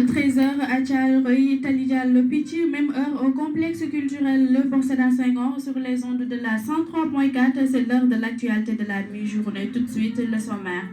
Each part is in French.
13h à Thiaroye Tally Diallo Pitch, même heure au complexe culturel Le Pont Sédar Senghor sur les ondes de la 103.4. C'est l'heure de l'actualité de la mi-journée. Tout de suite, le sommaire.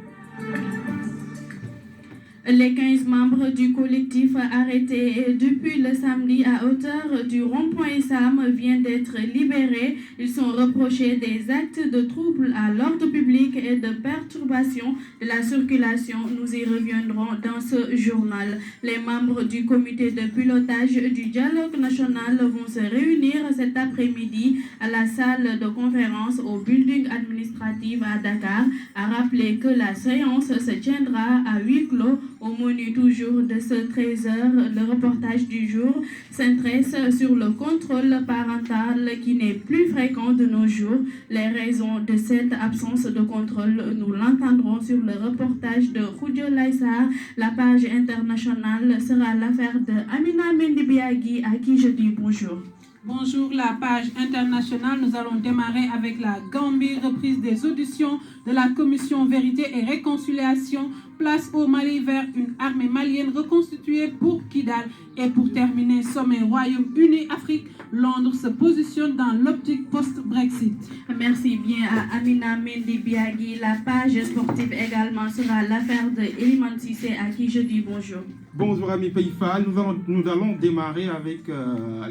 Les 15 membres du collectif arrêtés depuis le samedi à hauteur du rond-point Sam viennent d'être libérés. Ils sont reprochés des actes de trouble à l'ordre public et de perturbation de la circulation. Nous y reviendrons dans ce journal. Les membres du comité de pilotage du dialogue national vont se réunir cet après-midi à la salle de conférence au building administratif à Dakar. À rappeler que la séance se tiendra à huis clos. Au menu toujours de ce 13h, le reportage du jour s'intéresse sur le contrôle parental qui n'est plus fréquent de nos jours. Les raisons de cette absence de contrôle, nous l'entendrons sur le reportage de Khoudio Laïsa. La page internationale sera l'affaire de Amina Mendibiagui, à qui je dis bonjour. Bonjour, la page internationale. Nous allons démarrer avec la Gambie, reprise des auditions de la commission Vérité et Réconciliation. Place au Mali vers une armée malienne reconstituée pour Kidal. Et pour terminer, sommet Royaume-Uni-Afrique, Londres se positionne dans l'optique post-Brexit. Merci bien à Amina Mendibiagui. La page sportive également sera l'affaire de Eliman Sissé, à qui je dis bonjour. Bonjour ami Payfal, nous allons démarrer avec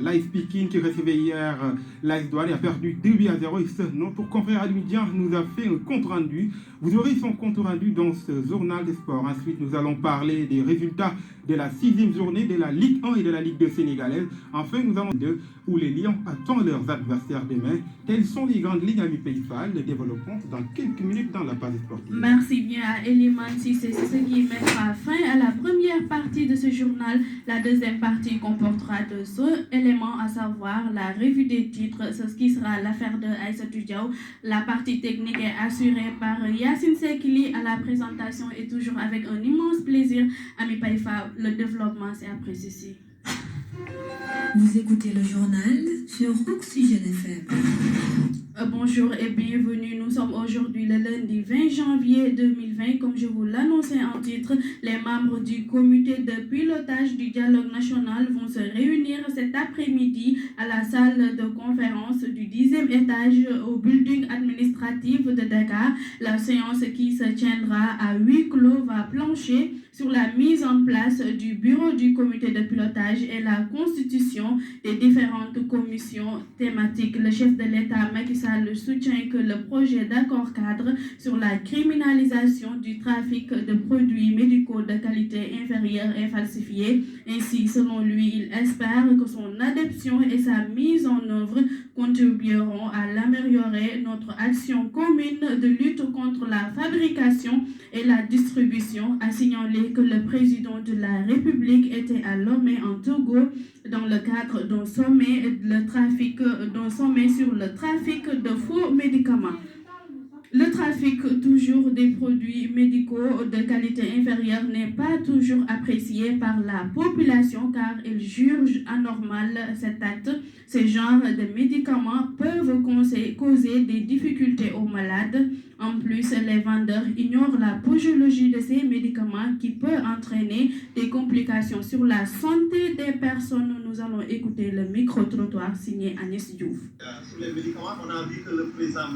l'Ice Peking qui recevait hier l'Ice Douane et a perdu 2-0 et notre confrère Almidien nous a fait un compte rendu. Vous aurez son compte rendu dans ce journal de sport. Ensuite, nous allons parler des résultats de la 6e journée de la Ligue 1 et de la Ligue 2 sénégalaise. Enfin, nous allons de où les Lions attendent leurs adversaires demain. Telles sont les grandes lignes ami Payfal. Le développement dans quelques minutes dans la page sportive. Merci bien à Eliman Sissé. C'est ce qui mettra fin à la première partie de ce journal. La deuxième partie comportera deux éléments, à savoir la revue des titres, c'est ce qui sera l'affaire de Aïssatou Diaw. La partie technique est assurée par Yacine Sekili à la présentation et toujours avec un immense plaisir. Ami Paifa, le développement c'est après ceci. Vous écoutez le journal sur Oxygène FM. Bonjour et bienvenue. Nous sommes aujourd'hui le lundi 20 janvier 2020. Comme je vous l'annonçais en titre, les membres du comité de pilotage du dialogue national vont se réunir cet après-midi à la salle de conférence du 10e étage au building administratif de Dakar. La séance qui se tiendra à huis clos va plancher sur la mise en place du bureau du comité de pilotage et la constitution des différentes commissions thématiques. Le chef de l'État, Macky Sall, soutient que le projet d'accord cadre sur la criminalisation du trafic de produits médicaux de qualité inférieure est falsifié. Ainsi, selon lui, il espère que son adoption et sa mise en œuvre contribueront à l'améliorer notre action commune de lutte contre la fabrication et la distribution, a signalé que le président de la République était à Lomé en Togo dans le cadre d'un sommet sur le trafic de faux médicaments. Le trafic toujours des produits médicaux de qualité inférieure n'est pas toujours apprécié par la population car il juge anormal cet acte. Ces genres de médicaments peuvent causer des difficultés aux malades. En plus, les vendeurs ignorent la posologie de ces médicaments qui peut entraîner des complications sur la santé des personnes. Nous allons écouter le micro-trottoir signé Agnès Diouf. Sur les médicaments, on a vu que le président